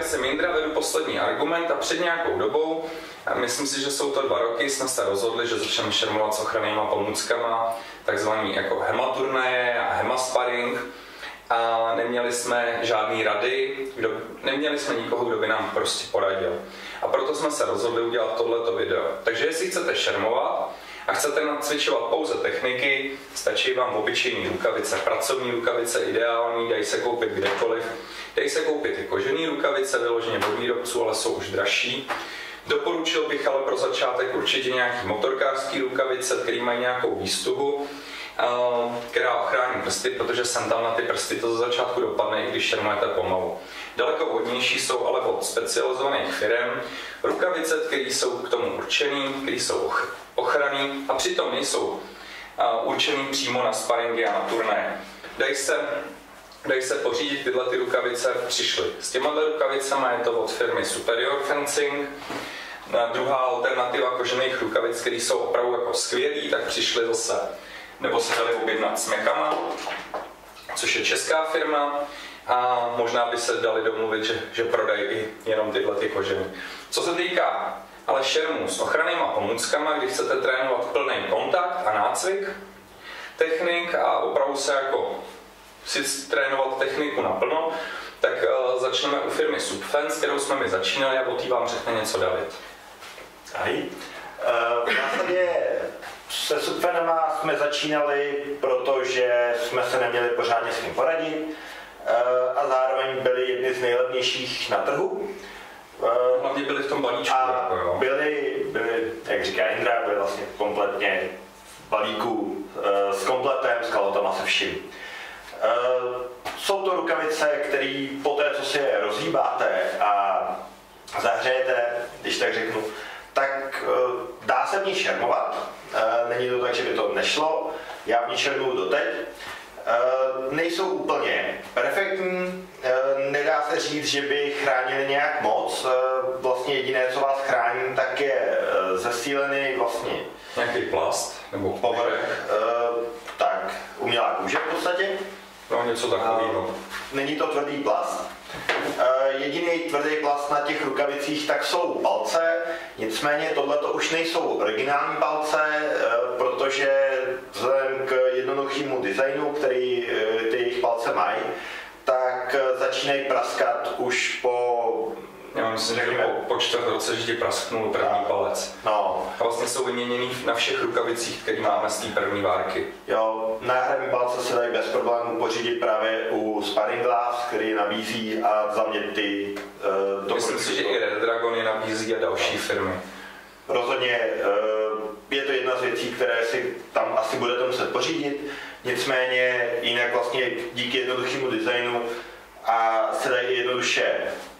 jsem Jindra, vedu Poslední argument a před nějakou dobou, myslím si, že jsou to 2 roky, jsme se rozhodli, že začneme šermovat s ochrannýma pomůckama, takzvaný jako hematurnaje a hemasparing. A neměli jsme žádný rady, neměli jsme nikoho, kdo by nám prostě poradil. A proto jsme se rozhodli udělat tohleto video. Takže jestli chcete šermovat a chcete nacvičovat pouze techniky, stačí vám obyčejný rukavice, pracovní rukavice ideální, dají se koupit kdekoliv. Dají se koupit i kožený rukavice, vyloženě od výrobců, ale jsou už dražší. Doporučil bych ale pro začátek určitě nějaký motorkářský rukavice, který mají nějakou výstuhu, která ochrání prsty, protože sem tam na ty prsty to za začátku dopadne, i když šermujete pomalu. Daleko vhodnější jsou ale od specializovaných firem rukavice, které jsou k tomu určený, které jsou ochranný a přitom nejsou určený přímo na sparingy a na turnaje. Dají se pořídit tyhle ty rukavice, přišly s těmahle rukavicama, je to od firmy Superior Fencing. Druhá alternativa kožených rukavic, které jsou opravdu jako skvělý, tak přišly zase, nebo se dali objednat s Mekama, což je česká firma, a možná by se dali domluvit, že prodají i jenom tyhle ty kožený. Co se týká ale šermů s ochrannýma pomůckama, když chcete trénovat plný kontakt a nácvik technik a opravdu se jako si trénovat techniku naplno, tak začneme u firmy Subfence, s kterou jsme my začínali, a o té vám řekne něco David. Ahoj. V zásadě se Subfenema jsme začínali, protože jsme se neměli pořádně s ním poradit a zároveň byli jedni z nejlevnějších na trhu. Hlavně byli v tom balíčku. A jako, jo. byli, jak říká Indra, byli vlastně kompletně v balíku s kompletem, s kalotama, se vším. Jsou to rukavice, které po té, co si je rozhýbáte a zahřejete, když tak řeknu, tak dá se v ní šermovat. Není to tak, že by to nešlo. Já v ní šermuju doteď. Nejsou úplně perfektní, nedá se říct, že by chránili nějak moc. Vlastně jediné, co vás chrání, tak je zesílený vlastně nějaký plast nebo povrch, tak umělá kůže v podstatě. No, něco takového. Není to tvrdý plast. Jediný tvrdý plast na těch rukavicích tak jsou palce, nicméně tohleto už nejsou originální palce, protože vzhledem k jednoduchému designu, který ty jejich palce mají, tak začínají praskat už po... Já myslím, že po 4 roce vždy prasknul první palec. No. A vlastně jsou vyměněný na všech rukavicích, které máme z té první várky. Jo, náhradní palce se dají bez problémů pořídit právě u Sparring Gloves, který nabízí, a za mě ty... Myslím si, že i Red Dragon je nabízí a další firmy. Rozhodně je to jedna z věcí, které si tam asi budete muset pořídit, nicméně jinak vlastně díky jednoduchému designu a se dají jednoduše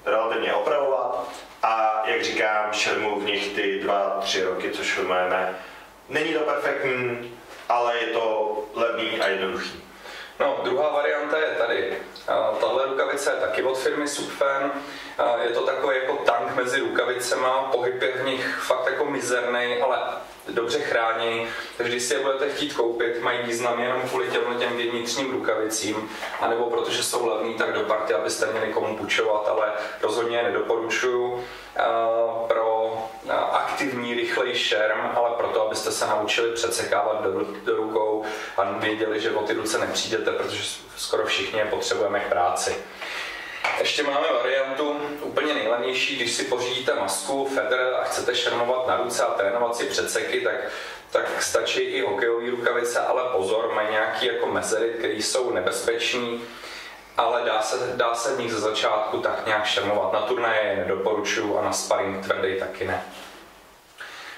relativně opravovat a jak říkám, šermu v nich ty 2-3 roky, co šermujeme. Není to perfektní, ale je to levný a jednoduchý. No, druhá varianta je tady. Tahle rukavice je taky od firmy Subfen. Je to takový jako tank mezi rukavicema, pohyb je v nich fakt jako mizerný, ale dobře chráněný. Takže když si je budete chtít koupit, mají význam jenom kvůli těm vnitřním rukavicím, anebo protože jsou levný, tak do party, abyste měli komu půjčovat, ale rozhodně je nedoporučuju pro aktivní, rychlej šerm, ale proto, abyste se naučili přecekávat do rukou a věděli, že o ty ruce nepřijdete, protože skoro všichni je potřebujeme k práci. Ještě máme variantu úplně nejlevnější, když si pořídíte masku, fedr a chcete šermovat na ruce a trénovat si předseky, tak stačí i hokejové rukavice, ale pozor, mají nějaké jako mezery, které jsou nebezpečné, ale dá se v nich ze začátku tak nějak šermovat. Na turnaje je nedoporučuju a na sparring tvrdý taky ne.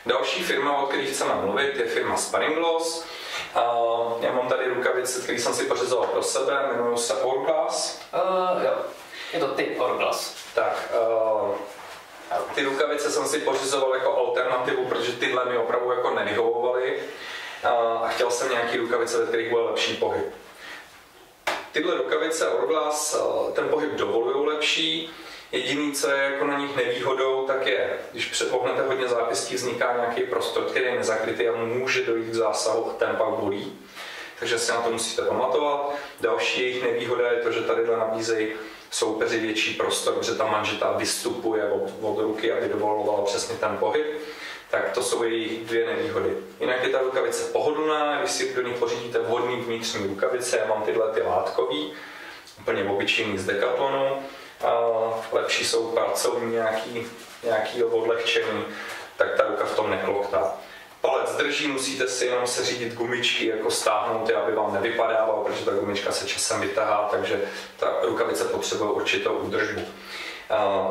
Další firma, o které chceme mluvit, je firma Sparring Gloves. Já mám tady rukavice, které jsem si pořizoval pro sebe, jmenují se Hourglass. Jo. Je to typ Hourglass. Tak, ty rukavice jsem si pořizoval jako alternativu, protože tyhle mi opravdu jako nevyhovovaly a chtěl jsem nějaký rukavice, ve kterých byl lepší pohyb. Tyhle rukavice Hourglass ten pohyb dovolují lepší. Jediný, co je jako na nich nevýhodou, tak je, když předpohnete hodně zápěstí, vzniká nějaký prostor, který je nezakrytý a může dojít k zásahu a ten pak bolí. Takže si na to musíte pamatovat. Další jejich nevýhoda je to, že tady nabízejí soupeři větší prostor, protože ta manžeta vystupuje od ruky, aby dovolovala přesně ten pohyb. Tak to jsou její dvě nevýhody. Jinak je ta rukavice pohodlná, když si do ní pořídíte vhodný vnitřní rukavice, já mám tyhle ty látkový, úplně obyčejný z Decathlonu, lepší jsou pracovní nějaký odlehčený, tak ta ruka v tom nekloktá. Palec drží, musíte si jenom seřídit gumičky, jako stáhnout, aby vám nevypadával, protože ta gumička se časem vytahá, takže ta rukavice potřebuje určitou údržbu.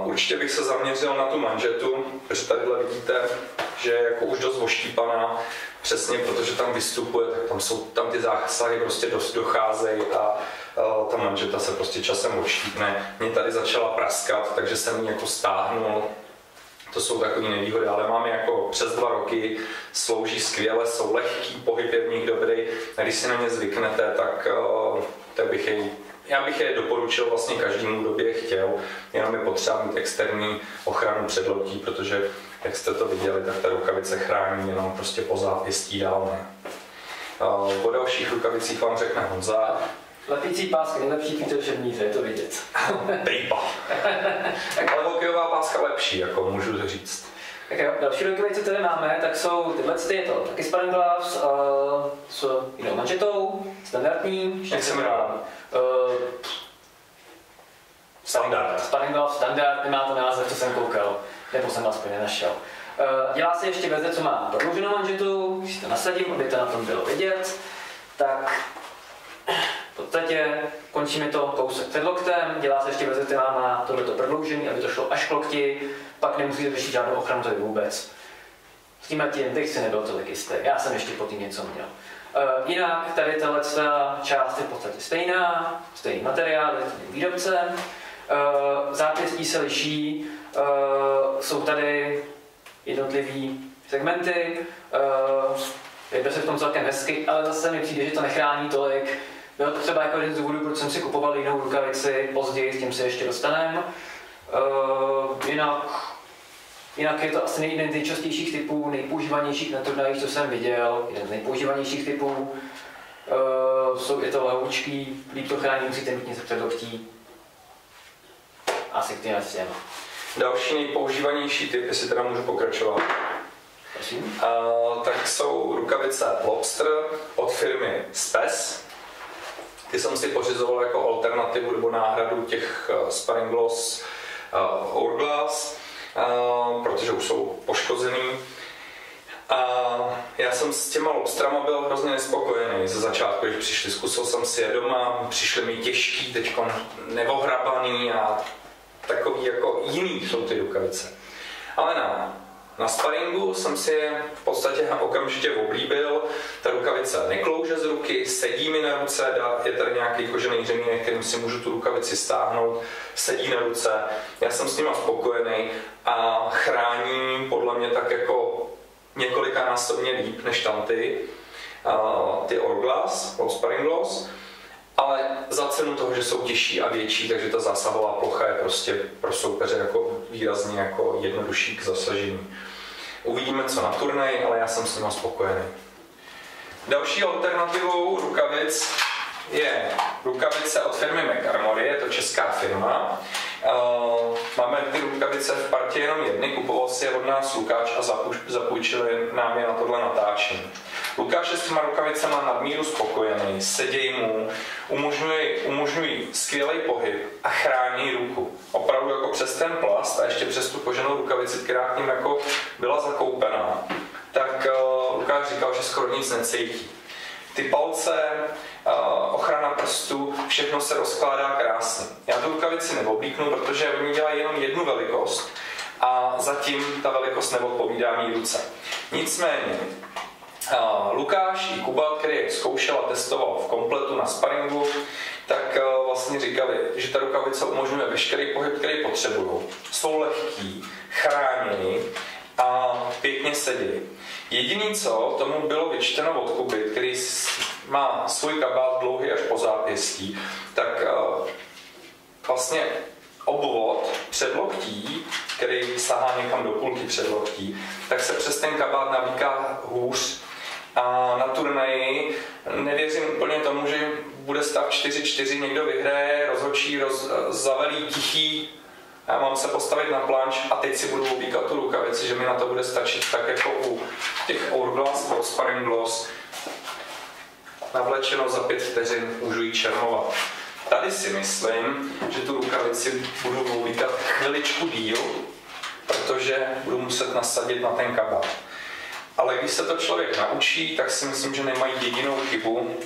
Určitě bych se zaměřil na tu manžetu, protože tadyhle vidíte, že je jako už dost oštípaná, přesně protože tam vystupuje, tak tam ty zásahy prostě dost docházejí a ta manžeta se prostě časem odštípne. Mě tady začala praskat, takže jsem ji jako stáhnul. To jsou takové nevýhody, ale máme jako přes 2 roky, slouží skvěle, jsou lehký, pohyb je v nich dobrý a když si na ně zvyknete, tak já bych je doporučil vlastně každému, kdo by je chtěl, jenom je potřeba mít externí ochranu předloktí, protože jak jste to viděli, tak ta rukavice chrání jenom prostě po zápěstí dál ne. O dalších rukavicích vám řekne Honza. Lepící páska, nejlepší Twitter šedníře, je to vidět. Pejpa. Ale hokejová páska lepší, jako můžu říct. Tak jo, další rukavice, které máme, tak jsou tyhle, je to taky sparring gloves s jinou manžetou, standardní. Jak se jmenuje? Standard. Sparring gloves, standard, nemá to název, co jsem koukal, nebo jsem aspoň nenašel. Dělá se ještě verze, co má prodlouženou manžetu, když si to nasadím, aby to na tom bylo vidět, tak v podstatě končíme to kousek před loktem, dělá se ještě verze, která má tohleto prodloužení, aby to šlo až k lokti, pak nemusíte řešit žádnou ochranu tady vůbec. S tím bych si nebyl tolik jistý, já jsem ještě pod tím něco měl. Jinak tady tahle část je v podstatě stejná, stejný materiál, je stejným výrobcem. Zápěstí se liší, jsou tady jednotlivý segmenty, jde se v tom celkem hezky, ale zase mi přijde, že to nechrání tolik. Bylo to třeba jako jeden z důvodů, proč jsem si kupoval jinou rukavici, později s tím se ještě dostaneme. Jinak je to asi jeden z nejčastějších typů, nejpoužívanějších na turnajích, co jsem viděl, jeden z nejpoužívanějších typů. Je to lehoučký, líp to chrání, musíte mít něco před loktí. Asi k těm těm. Další nejpoužívanější typ, jestli teda můžu pokračovat, tak jsou rukavice Lobster od firmy Spes. Ty jsem si pořizoval jako alternativu nebo náhradu těch Sparring Gloves Hourglass, protože už jsou poškozený. Já jsem s těma Lobstrama byl hrozně nespokojený ze začátku, když přišli. Zkusil jsem si je doma, přišly mi těžký, teď neohrabaný a takový jako jiný jsou ty rukavice. Ale na sparingu jsem si je v podstatě okamžitě oblíbil. Ta rukavice neklouže z ruky, sedí mi na ruce, je tady nějaký kožený řemínek, kterým si můžu tu rukavici stáhnout, sedí na ruce. Já jsem s nima spokojený a chrání podle mě tak jako několikanásobně líp než tam ty Hourglass, Sparring Gloves, ale za cenu toho, že jsou těžší a větší, takže ta zásahová plocha je prostě pro soupeře jako výrazně jako jednodušší k zasažení. Uvidíme, co na turnaji, ale já jsem s nimi spokojený. Další alternativou rukavic je rukavice od firmy McArmory, je to česká firma. Máme ty rukavice v partě jenom jedny, kupoval si je od nás Lukáš a zapůjčili nám je na tohle natáčení. Lukáš je s těma rukavicema nadmíru spokojený, sedějí mu, umožňují skvělý pohyb a chrání ruku. Opravdu jako přes ten plast a ještě přes tu koženou rukavici, která k ním jako byla zakoupená, tak Lukáš říkal, že skoro nic necítí. Ty palce, ochrana prstů, všechno se rozkládá krásně. Já tu rukavici neoblíknu, protože oni dělají jenom jednu velikost a zatím ta velikost neodpovídá mý ruce. Nicméně, Lukáš i Kuba, který je zkoušel a testoval v kompletu na sparingu, tak vlastně říkali, že ta rukavice umožňuje veškerý pohyb, který potřebují. Jsou lehký, chráněný a pěkně sedí. Jediné, co tomu bylo vyčteno od Kuby, který má svůj kabát dlouhý až po zápěstí, tak vlastně obvod předloktí, který sahá někam do půlky předloktí, tak se přes ten kabát navíká hůř A na turnaji nevěřím úplně tomu, že bude stav 4-4, někdo vyhraje, rozhodčí zavelí tichý, já mám se postavit na planč a teď si budu obíkat tu rukavici, že mi na to bude stačit tak jako u těch Hourglass, Sparring Gloves. Navlečeno za 5 vteřin, můžu ji čermovat. Tady si myslím, že tu rukavici budu obíkat chviličku díl, protože budu muset nasadit na ten kabát. Ale když se to člověk naučí, tak si myslím, že nemají jedinou chybu.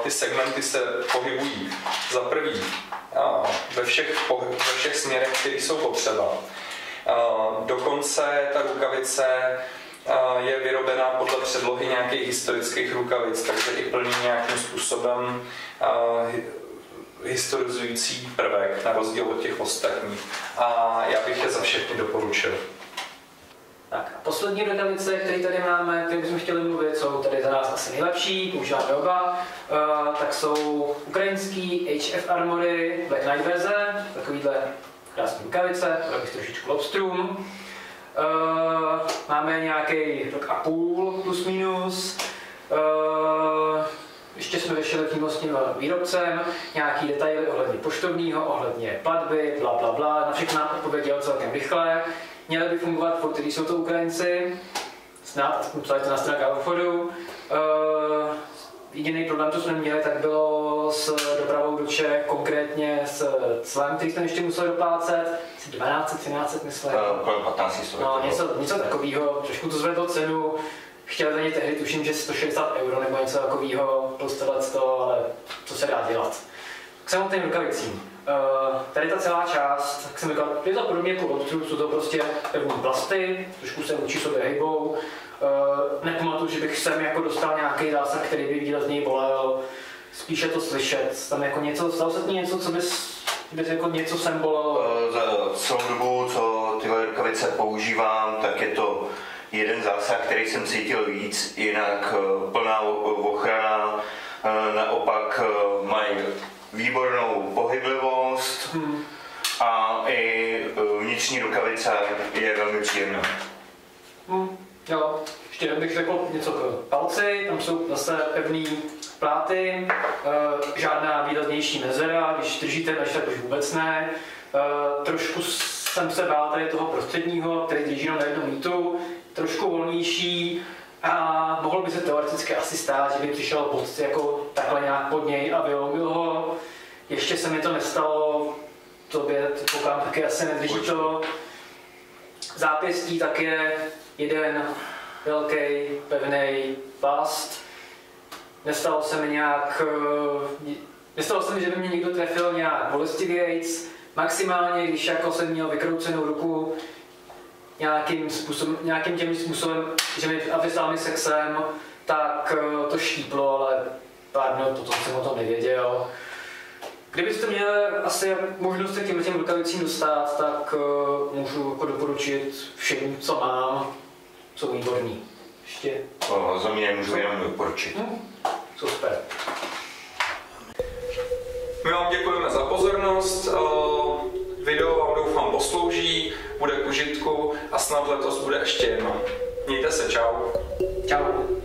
Ty segmenty se pohybují za prvý ve všech směrech, které jsou potřeba. Dokonce ta rukavice je vyrobená podle předlohy nějakých historických rukavic, takže i plní nějakým způsobem historizující prvek, na rozdíl od těch ostatních. A já bych je za všechny doporučil. Tak a poslední rukavice, které tady máme, které bychom chtěli mluvit, jsou tady za nás asi nejlepší, používáme oba, tak jsou ukrajinský HF Armory Black Knight verze, takovýhle krásné rukavice, tady bych trošičku lobstrum. Máme nějaký rok a půl plus minus. Ještě jsme vyšli přímo s tím výrobcem, nějaký detaily ohledně poštovního, ohledně platby, bla, na všechno odpověděl celkem rychle. Měly by fungovat, po který jsou to Ukrajinci, snad, psali to na stránkách obchodu. Jediný problém, co jsme měli, tak bylo s dopravou do Čech, konkrétně s clem, který jsme ještě museli doplácet, 1200, myslím. Kolem 1500. No, něco takového, trošku to zvedlo cenu. Chtěl za ně tehdy, tuším, že 160 € nebo něco takového plus tohleto, ale co se dá dělat. K samotným rukavicím. Tady ta celá část, jak jsem říkal, je to podobně jako lobstru, jsou to prostě pevné plasty, trošku se vůči sobě hejbou. Nepamatuju, že bych sem jako dostal nějaký zásah, který by výrazněji bolel. Spíše to slyšet, tam jako něco, stalo se něco, co bys jako něco sem bolelo? Za celou dobu, co tyhle rukavice používám, tak je to jeden zásah, který jsem cítil víc, jinak plná ochrana, naopak mají výbornou pohyblivost a i vnitřní rukavice je velmi příjemná. Jo, ještě bych řekl něco k palci, tam jsou zase pevný pláty, žádná výraznější mezera, když držíte meč, tak už vůbec ne. Trošku jsem se bál tady toho prostředního, který drží jenom na jednom mítu, trošku volnější a mohl by se teoreticky asi stát, že by přišel bodci jako takhle nějak pod něj a vylomil ho. Ještě se mi to nestalo, tobě pokládám taky asi nedrží to. Zápěstí tak je jeden velký pevný plast. Nestalo se mi, že by mě někdo trefil nějak bolestivějc. Maximálně, když jako jsem měl vykroucenou ruku nějakým těm způsobem, že mi avizál mi sexem, tak to štíplo, ale pár minut potom jsem o tom nevěděl. Kdybyste měli asi možnost se těm rukavicím dostat, tak můžu jako doporučit všem, co mám, jsou výborný. Ještě? Za mě můžu jenom doporučit. Super. My vám děkujeme za pozornost. Video vám doufám poslouží, bude k užitku a snad letos bude ještě jedno. Mějte se, čau. Čau.